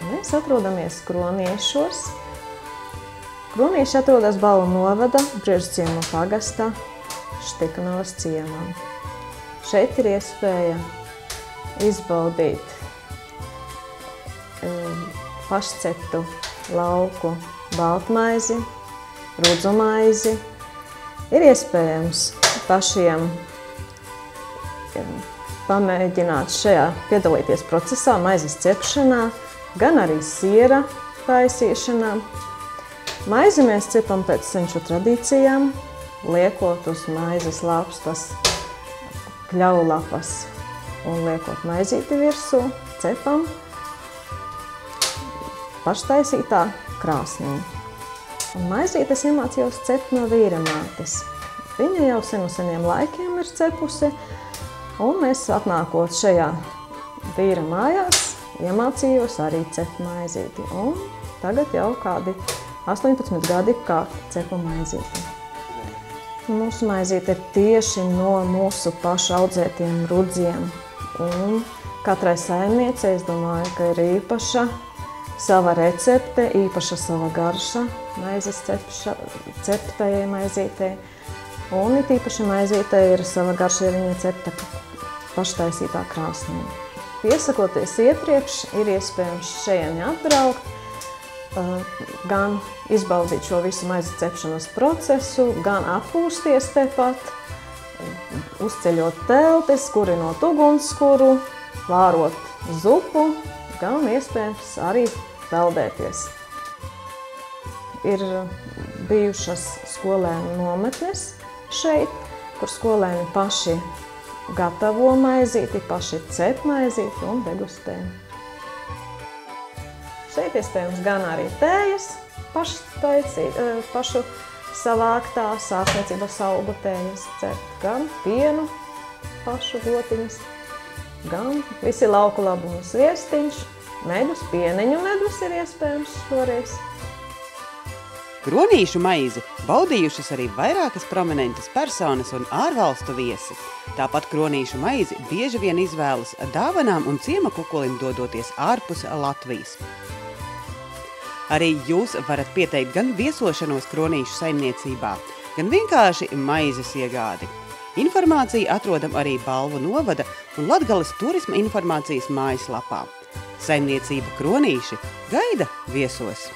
Mēs atrodamies Kroniešos. Kronieši atrodas Balvu novada Briežciemu pagasta Štikanavas ciemā. Šeit ir iespēja izbaudīt pašceptu lauku baltmaizi, rudzumaizi. Ir iespējams pašiem pamēģināt piedalīties procesā, maizes cepšanā, gan arī siera taisīšanā. Maizi mēs cepam pēc senču tradīcijām, liekot uz maizes lāpstas kļaulapas un liekot maizīti virsū, cepam paštaisītā krāsnī. Un maizītes iemācījos cept no vīra mātes. Viņa jau seniem laikiem ir cepusi, un es atnākot šajā vīra mājās, iemācījos arī cept maizīti. Un tagad jau kādi 18 gadi, kā cepu maizīti. Mūsu maizīte ir tieši no mūsu pašu audzētiem rudziem. Un katrai saimniecei, es domāju, ka ir īpaša sava recepte, īpaša sava garša maizes ceptajai maizītei. Un it īpaši maizītei ir sava garša, ja viņa cepta paštaisītā krāsnī. Piesakoties iepriekš, ir iespējams šeit atbraukt, gan izbaudīt šo visu maizes cepšanas procesu, gan atpūsties tepat, uzceļot teltis, kurinot ugunskura, vārot zupu, gan iespējams arī peldēties. Ir bijušas skolēnu nometnes šeit, kur skolēni paši gatavo maizīti, paši cep maizīti un degustē. Šeit iespējams gan arī tējas, pašu savāktās ārstniecības augu tējas cept, gan pienu pašu gotiņas, gan visi lauku labumu sviestiņš, medus, pieniņu medus ir iespējams šoreiz. Kronīšu maizi baudījušas arī vairākas prominentas personas un ārvalstu viesi. Tāpat kronīšu maizi bieži vien izvēlas dāvanām un ciema kukulim dodoties ārpus Latvijas. Arī jūs varat pieteikt gan viesošanos kronīšu saimniecībā, gan vienkārši maizes iegādi. Informāciju atrodam arī Balvu novada un Latgales turisma informācijas mājaslapā. Saimniecība Kronīši gaida viesos!